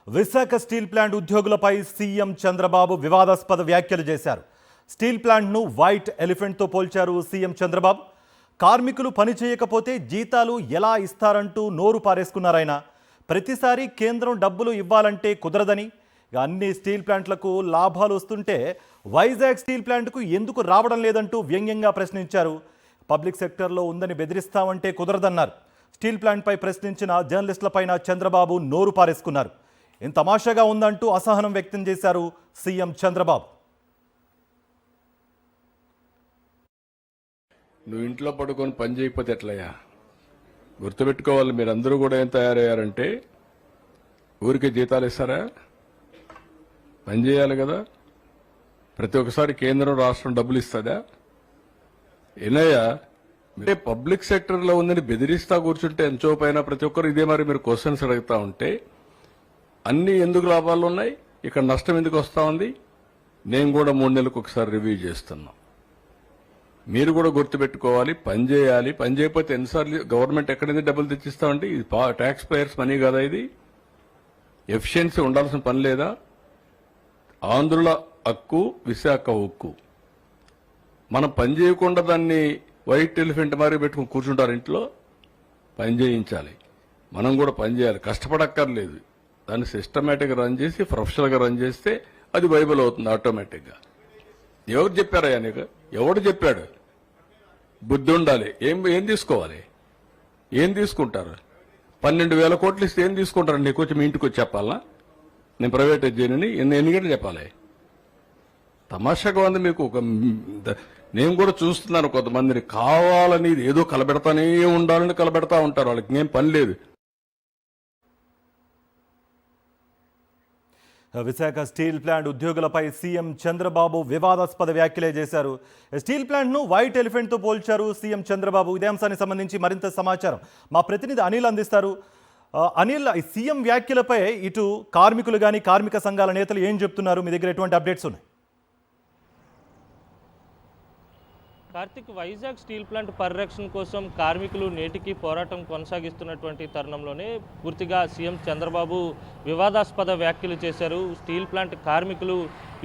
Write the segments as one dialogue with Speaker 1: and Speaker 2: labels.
Speaker 1: Visakha steel plant ఉద్యోగులపై CM Chandrababu వివాదాస్పద వ్యాఖ్యలు చేశారు. స్టీల్ ప్లాంట్ను వైట్ ఎలిఫెంట్తో పోల్చారు సీఎం చంద్రబాబు. కార్మికులు పని చేయకపోతే జీతాలు ఎలా ఇస్తారంటూ నోరు పారేసుకున్నారాయన. ప్రతిసారి కేంద్రం డబ్బులు ఇవ్వాలంటే కుదరదని, అన్ని స్టీల్ ప్లాంట్లకు లాభాలు వస్తుంటే వైజాగ్ స్టీల్ ప్లాంట్కు ఎందుకు రావడం లేదంటూ వ్యంగ్యంగా ప్రశ్నించారు. పబ్లిక్ సెక్టర్లో ఉందని బెదిరిస్తామంటే కుదరదన్నారు. స్టీల్ ప్లాంట్పై ప్రశ్నించిన జర్నలిస్టులపైన చంద్రబాబు నోరు పారేసుకున్నారు. ఇంత తమాషాగా ఉందంటూ అసహనం వ్యక్తం చేశారు సీఎం చంద్రబాబు.
Speaker 2: నువ్వు ఇంట్లో పడుకొని పని చేయకపోతే ఎట్లయ్యా? గుర్తుపెట్టుకోవాలి, మీరందరూ కూడా ఏం తయారయ్యారంటే ఊరికే జీతాలు ఇస్తారా? పని చేయాలి కదా. ప్రతి ఒక్కసారి కేంద్రం రాష్ట్రం డబ్బులు ఇస్తుందా? ఏనయ్యా, మీరే పబ్లిక్ సెక్టర్లో ఉందని బెదిరిస్తా కూర్చుంటే ఎంతో పైన ప్రతి ఒక్కరు ఇదే మరి మీరు క్వశ్చన్స్ అడుగుతా ఉంటే అన్ని ఎందుకు లాభాలు ఉన్నాయి, ఇక్కడ నష్టం ఎందుకు వస్తా ఉంది? నేను కూడా 3 నెలలకు ఒకసారి రివ్యూ చేస్తున్నా. మీరు కూడా గుర్తుపెట్టుకోవాలి, పని చేయాలి. పని చేయకపోతే ఎన్నిసార్లు గవర్నమెంట్ ఎక్కడి నుంచి డబ్బులు తెచ్చిస్తామండి? ఇది ట్యాక్స్ పేయర్స్ మనీ కదా. ఇది ఎఫిషియన్సీ ఉండాల్సిన పని లేదా? ఆంధ్రుల హక్కు, విశాఖ ఉక్కు. మనం పని చేయకుండా దాన్ని వైట్ ఎలిఫెంట్ మారి పెట్టుకుని కూర్చుంటారు ఇంట్లో. పని చేయించాలి, మనం కూడా పని చేయాలి. కష్టపడక్కర్లేదు, దాన్ని సిస్టమేటిక్గా రన్ చేసి ప్రొఫెషనల్గా రన్ చేస్తే అది వైబుల్ అవుతుంది ఆటోమేటిక్గా. ఎవరు చెప్పారయ్యా నీకు? ఎవడు చెప్పాడు? బుద్ధి ఉండాలి. ఏం తీసుకోవాలి? ఏం తీసుకుంటారు? 12,000 కోట్లు ఇస్తే ఏం తీసుకుంటారు? నీకు వచ్చి మీ ఇంటికి వచ్చి చెప్పాలా? నేను ప్రైవేటైజ్ చేయనని ఎన్ని గంటలు చెప్పాలి? తమాషాగా ఉంది మీకు. నేను కూడా చూస్తున్నాను, కొంతమందిని కావాలని ఏదో కలబెడతానే ఉండాలని కలబెడతా ఉంటారు. వాళ్ళకి ఏం పని లేదు.
Speaker 1: విశాఖ స్టీల్ ప్లాంట్ ఉద్యోగులపై సీఎం చంద్రబాబు వివాదాస్పద వ్యాఖ్యలే చేశారు. స్టీల్ ప్లాంట్ను వైట్ ఎలిఫెంట్తో పోల్చారు సీఎం చంద్రబాబు. ఇదే అంశానికి సంబంధించి మరింత సమాచారం మా ప్రతినిధి అనిల్ అందిస్తారు. అనిల్, సీఎం వ్యాఖ్యలపై ఇటు కార్మికులు కానీ కార్మిక సంఘాల నేతలు ఏం చెప్తున్నారు? మీ దగ్గర ఎటువంటి అప్డేట్స్ ఉన్నాయి?
Speaker 3: కార్తిక్, వైజాగ్ స్టీల్ ప్లాంట్ పరిరక్షణ కోసం కార్మికులు నేటికి పోరాటం కొనసాగిస్తున్నటువంటి తరుణంలోనే పూర్తిగా సీఎం చంద్రబాబు వివాదాస్పద వ్యాఖ్యలు చేశారు. స్టీల్ ప్లాంట్ కార్మికులు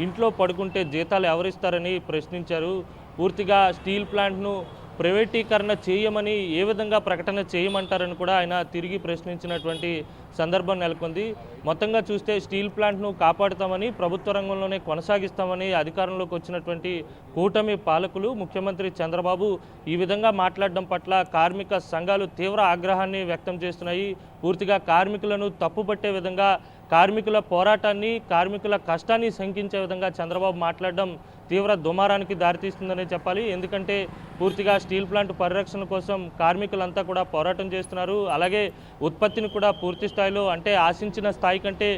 Speaker 3: ఇంట్లో పడుకుంటే జీతాలు ఎవరిస్తారని ప్రశ్నించారు. పూర్తిగా స్టీల్ ప్లాంట్ను ప్రైవేటీకరణ చేయమని ఏ విధంగా ప్రకటన చేయమంటారని కూడా ఆయన తిరిగి ప్రశ్నించినటువంటి సందర్భం నెలకొంది. మొత్తంగా చూస్తే స్టీల్ ప్లాంట్ను కాపాడుతామని, ప్రభుత్వ రంగంలోనే కొనసాగిస్తామని అధికారంలోకి వచ్చినటువంటి కూటమి పాలకులు, ముఖ్యమంత్రి చంద్రబాబు ఈ విధంగా మాట్లాడడం పట్ల కార్మిక సంఘాలు తీవ్ర ఆగ్రహాన్ని వ్యక్తం చేస్తున్నాయి. పూర్తిగా కార్మికులను తప్పుపట్టే విధంగా, కార్మికుల పోరాటాన్ని, కార్మికుల కష్టాన్ని శంకించే విధంగా చంద్రబాబు మాట్లాడడం తీవ్ర దుమారానికి దారితీస్తుందనే చెప్పాలి. ఎందుకంటే పూర్తిగా స్టీల్ ప్లాంట్ పరిరక్షణ కోసం కార్మికులంతా కూడా పోరాటం చేస్తున్నారు. అలాగే ఉత్పత్తిని కూడా పూర్తి స్థాయిలో, అంటే ఆశించిన స్థాయి కంటే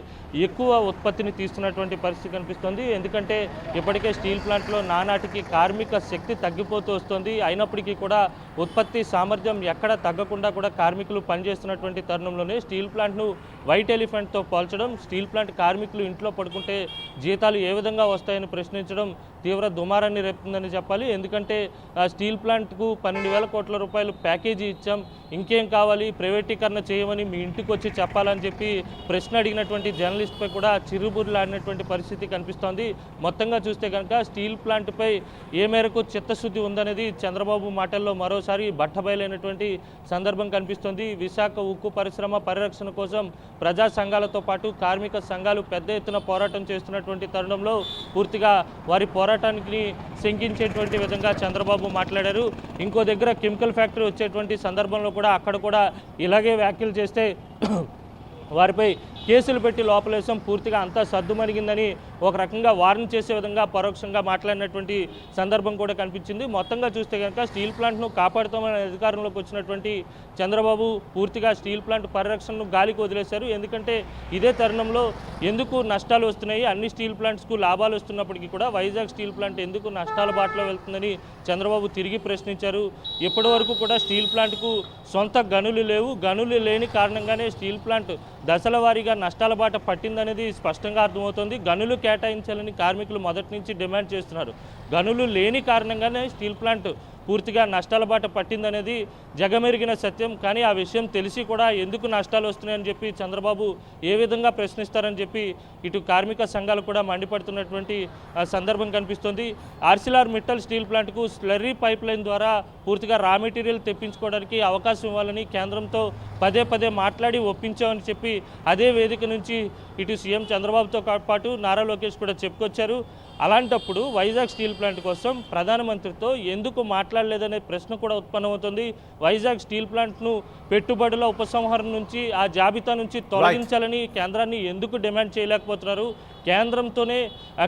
Speaker 3: ఎక్కువ ఉత్పత్తిని తీస్తున్నటువంటి పరిస్థితి కనిపిస్తుంది. ఎందుకంటే ఇప్పటికే స్టీల్ ప్లాంట్లో నానాటికి కార్మిక శక్తి తగ్గిపోతూ వస్తుంది. అయినప్పటికీ కూడా ఉత్పత్తి సామర్థ్యం ఎక్కడ తగ్గకుండా కూడా కార్మికులు పనిచేస్తున్నటువంటి తరుణంలోనే స్టీల్ ప్లాంట్ను వైట్ ఎలిఫెంట్తో పోల్చడం, స్టీల్ ప్లాంట్ కార్మికులు ఇంట్లో పడుకుంటే జీతాలు ఏ విధంగా వస్తాయని ప్రశ్నించడం తీవ్ర దుమారాన్ని రేపుతుందని చెప్పాలి. ఎందుకంటే స్టీల్ ప్లాంట్కు 12,000 కోట్ల రూపాయలు ప్యాకేజీ ఇచ్చాం, ఇంకేం కావాలి, ప్రైవేటీకరణ చేయమని మీ ఇంటికి వచ్చి చెప్పాలని చెప్పి ప్రశ్న అడిగినటువంటి జర్నలిస్ట్పై కూడా చిరుబుర్లాడినటువంటి పరిస్థితి కనిపిస్తోంది. మొత్తంగా చూస్తే కనుక స్టీల్ ప్లాంట్పై ఏ మేరకు చిత్తశుద్ధి ఉందనేది చంద్రబాబు మాటల్లో మరోసారి బట్టబయలైనటువంటి సందర్భం కనిపిస్తోంది. విశాఖ ఉక్కు పరిశ్రమ పరిరక్షణ కోసం ప్రజా సంఘాలతో పాటు కార్మిక సంఘాలు పెద్ద ఎత్తున పోరాటం చేస్తున్నటువంటి తరుణంలో పూర్తిగా వారి పోరాటానికి శంకించేటువంటి విధంగా చంద్రబాబు మాట్లాడారు. ఇంకో దగ్గర కెమికల్ ఫ్యాక్టరీ వచ్చేటువంటి సందర్భంలో కూడా అక్కడ కూడా ఇలాగే వ్యాఖ్యలు చేస్తే వారిపై కేసులు పెట్టి లోపలేసాం, పూర్తిగా అంతా సద్దుమణిగిందని ఒక రకంగా వార్న్ చేసే విధంగా పరోక్షంగా మాట్లాడినటువంటి సందర్భం కూడా కనిపించింది. మొత్తంగా చూస్తే కనుక స్టీల్ ప్లాంట్ను కాపాడుతామని అధికారంలోకి వచ్చినటువంటి చంద్రబాబు పూర్తిగా స్టీల్ ప్లాంట్ పరిరక్షణను గాలికి వదిలేశారు. ఎందుకంటే ఇదే తరుణంలో ఎందుకు నష్టాలు వస్తున్నాయి, అన్ని స్టీల్ ప్లాంట్స్కు లాభాలు వస్తున్నప్పటికీ కూడా వైజాగ్ స్టీల్ ప్లాంట్ ఎందుకు నష్టాల బాటలో వెళ్తుందని చంద్రబాబు తిరిగి ప్రశ్నించారు. ఇప్పటి వరకు కూడా స్టీల్ ప్లాంట్కు సొంత గనులు లేవు, గనులు లేని కారణంగానే స్టీల్ ప్లాంట్ దశల వారీగా నష్టాల బాట పట్టిందనేది స్పష్టంగా అర్థమవుతోంది. గనులు కేటాయించాలని కార్మికులు మొదటి నుంచి డిమాండ్ చేస్తున్నారు. గనులు లేని కారణంగానే స్టీల్ ప్లాంట్ పూర్తిగా నష్టాల బాట పట్టిందనేది జగమెరిగిన సత్యం. కానీ ఆ విషయం తెలిసి కూడా ఎందుకు నష్టాలు వస్తున్నాయని చెప్పి చంద్రబాబు ఏ విధంగా ప్రశ్నిస్తారని చెప్పి ఇటు కార్మిక సంఘాలు కూడా మండిపడుతున్నటువంటి సందర్భం కనిపిస్తుంది. ఆర్సిలార్ మిట్టల్ స్టీల్ ప్లాంట్కు స్లర్రీ పైప్ లైన్ ద్వారా పూర్తిగా రా మెటీరియల్ తెప్పించుకోవడానికి అవకాశం ఇవ్వాలని కేంద్రంతో పదే పదే మాట్లాడి ఒప్పించామని చెప్పి అదే వేదిక నుంచి ఇటు సీఎం చంద్రబాబుతో పాటు నారా లోకేష్ కూడా చెప్పుకొచ్చారు. అలాంటప్పుడు వైజాగ్ స్టీల్ ప్లాంట్ కోసం ప్రధానమంత్రితో ఎందుకు మాట్లాడలేదనే ప్రశ్న కూడా ఉత్పన్నమవుతుంది. వైజాగ్ స్టీల్ ప్లాంట్ను పెట్టుబడుల ఉపసంహరణ నుంచి ఆ జాబితా నుంచి తొలగించాలని కేంద్రాన్ని ఎందుకు డిమాండ్ చేయలేకపోతున్నారు?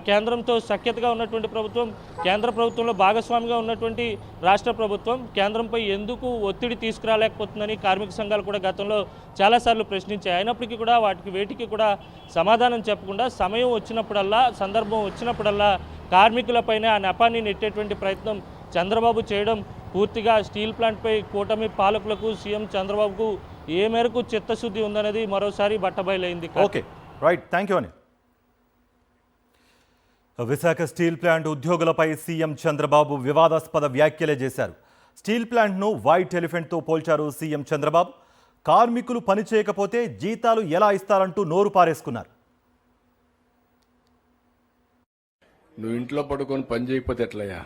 Speaker 3: కేంద్రంతో సఖ్యతగా ఉన్నటువంటి ప్రభుత్వం, కేంద్ర ప్రభుత్వంలో భాగస్వామిగా ఉన్నటువంటి రాష్ట్ర ప్రభుత్వం కేంద్రంపై ఎందుకు ఒత్తిడి తీసుకురాలేకపోతుందని కార్మిక సంఘాలు కూడా గతంలో చాలాసార్లు ప్రశ్నించాయి. అయినప్పటికీ కూడా వేటికి కూడా సమాధానం చెప్పకుండా సమయం వచ్చినప్పుడల్లా, సందర్భం వచ్చినప్పుడల్లా కార్మికులపైనే ఆ నెపాన్ని నెట్టేటువంటి ప్రయత్నం చంద్రబాబు చేయడం పూర్తిగా స్టీల్ ప్లాంట్పై కూటమి పాలకులకు, సీఎం చంద్రబాబుకు ఏ మేరకు చిత్తశుద్ధి ఉందనేది మరోసారి బట్టబయలైంది.
Speaker 1: ఓకే, రైట్, థ్యాంక్ యూ అని. విశాఖ స్టీల్ ప్లాంట్ ఉద్యోగులపై సీఎం చంద్రబాబు వివాదాస్పద వ్యాఖ్యలే చేశారు. స్టీల్ ప్లాంట్ను వైట్ ఎలిఫెంట్తో పోల్చారు సీఎం చంద్రబాబు. కార్మికులు పని చేయకపోతే జీతాలు ఎలా ఇస్తారంటూ నోరు పారేసుకున్నారు.
Speaker 2: నువ్వు ఇంట్లో పడుకొని పని చేయకపోతే ఎట్లయ్యా?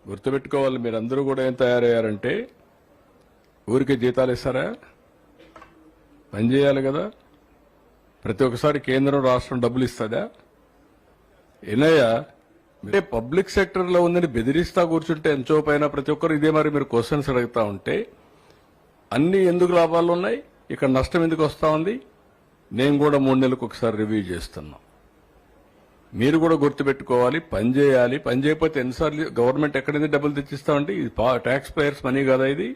Speaker 2: గుర్తుపెట్టుకోవాలి, మీరందరూ కూడా ఏం తయారయ్యారంటే ఊరికి జీతాలు ఇస్తారా? పని చేయాలి కదా. ప్రతి ఒక్కసారి కేంద్రం రాష్ట్రం డబ్బులు ఇస్తుందా? ఏనయ్యా, అంటే పబ్లిక్ సెక్టర్లో ఉందని బెదిరిస్తా కూర్చుంటే ఎంతో పైన ప్రతి ఒక్కరు ఇదే మరి మీరు క్వశ్చన్స్ అడుగుతా ఉంటే అన్ని ఎందుకు లాభాలు ఉన్నాయి, ఇక్కడ నష్టం ఎందుకు వస్తూ ఉంది? నేను కూడా 3 నెలలకు ఒకసారి రివ్యూ చేస్తున్నా. మీరు కూడా గుర్తుపెట్టుకోవాలి, పని చేయాలి. పని చేయకపోతే ఎన్నిసార్లు గవర్నమెంట్ ఎక్కడైనా డబ్బులు తెచ్చిస్తామంటే ఇది ట్యాక్స్ పేయర్స్ మనీ కదా. ఇది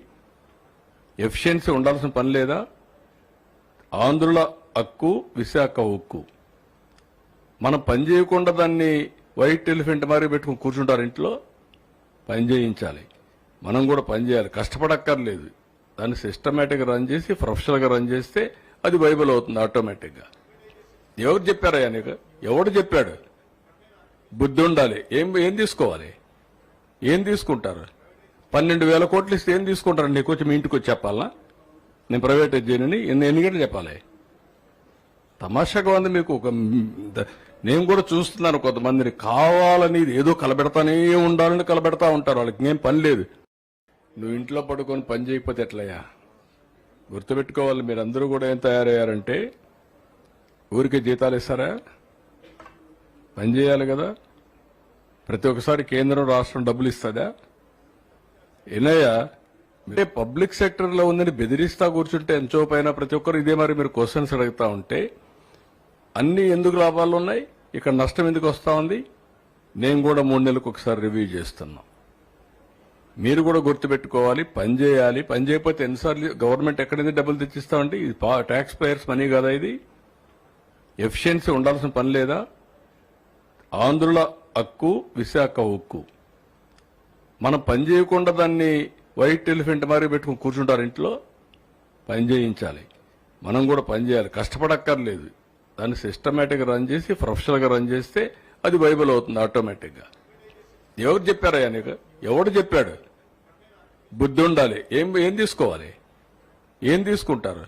Speaker 2: ఎఫిషియన్సీ ఉండాల్సిన పని లేదా? ఆంధ్రుల హక్కు, విశాఖ ఉక్కు. మనం పని చేయకుండా దాన్ని వైట్ ఎలిఫెంట్ మారి పెట్టుకుని కూర్చుంటారు ఇంట్లో. పని చేయించాలి, మనం కూడా పని చేయాలి, కష్టపడక్కర్లేదు. దాన్ని సిస్టమేటిక్గా రన్ చేసి ప్రొఫెషనల్గా రన్ చేస్తే అది వైబుల్ అవుతుంది ఆటోమేటిక్గా. ఎవరు చెప్పారయ్యా నీకు? ఎవడు చెప్పాడు? బుద్ధి ఉండాలి. ఏం తీసుకోవాలి? ఏం తీసుకుంటారు? 12,000 కోట్లు ఇస్తే ఏం తీసుకుంటారు? నీకు వచ్చి మీ ఇంటికి వచ్చి చెప్పాలా? నేను ప్రైవేటైజ్ చేయనని ఎన్ని గంటలు చెప్పాలి? తమాషాగా ఉంది మీకు. నేను కూడా చూస్తున్నాను, కొంతమందిని కావాలని ఏదో కలబెడతానే ఉండాలని కలబెడతా ఉంటారు. వాళ్ళకి ఏం పని లేదు. నువ్వు ఇంట్లో పడుకొని పని చేయకపోతే ఎట్లయ్యా? గుర్తుపెట్టుకోవాలి, మీరందరూ కూడా ఏం తయారయ్యారంటే ఊరికి జీతాలు ఇస్తారా? పని చేయాలి కదా. ప్రతి ఒక్కసారి కేంద్రం రాష్ట్రం డబ్బులు ఇస్తుందా? ఏనయ్యా, అంటే పబ్లిక్ సెక్టర్లో ఉందని బెదిరిస్తా కూర్చుంటే ఎంతో పైన ప్రతి ఒక్కరు ఇదే మరి మీరు క్వశ్చన్స్ అడుగుతా ఉంటే అన్ని ఎందుకు లాభాలు ఉన్నాయి, ఇక్కడ నష్టం ఎందుకు వస్తూ ఉంది? నేను కూడా 3 నెలలకు ఒకసారి రివ్యూ చేస్తున్నా. మీరు కూడా గుర్తుపెట్టుకోవాలి, పని చేయాలి. పని చేయకపోతే ఎన్నిసార్లు గవర్నమెంట్ ఎక్కడైనా డబ్బులు తెచ్చిస్తామంటే ఇది ట్యాక్స్ పేయర్స్ మనీ కదా. ఇది ఎఫిషియన్సీ ఉండాల్సిన పని లేదా? ఆంధ్రుల హక్కు, విశాఖ ఉక్కు. మనం పని చేయకుండా దాన్ని వైట్ ఎలిఫెంట్ మారి పెట్టుకుని కూర్చుంటారు ఇంట్లో. పని చేయించాలి, మనం కూడా పని చేయాలి, కష్టపడక్కర్లేదు. దాన్ని సిస్టమేటిక్గా రన్ చేసి ప్రొఫెషనల్గా రన్ చేస్తే అది వైబుల్ అవుతుంది ఆటోమేటిక్గా. ఎవరు చెప్పారయ్యా నీకు? ఎవడు చెప్పాడు? బుద్ధి ఉండాలి. ఏం తీసుకోవాలి? ఏం తీసుకుంటారు?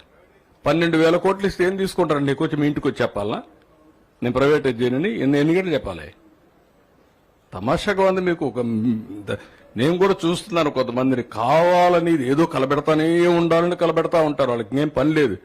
Speaker 2: 12,000 కోట్లు ఇస్తే ఏం తీసుకుంటారు? నీకు వచ్చి మీ ఇంటికి వచ్చి చెప్పాలా? నేను ప్రైవేటైజ్ చేయనని ఎన్ని గంటలు చెప్పాలి? తమాషాగా ఉంది మీకు. నేను కూడా చూస్తున్నాను, కొంతమందిని కావాలని ఏదో కలబెడతానే ఉండాలని కలబెడతా ఉంటారు. వాళ్ళకి ఏం పని లేదు.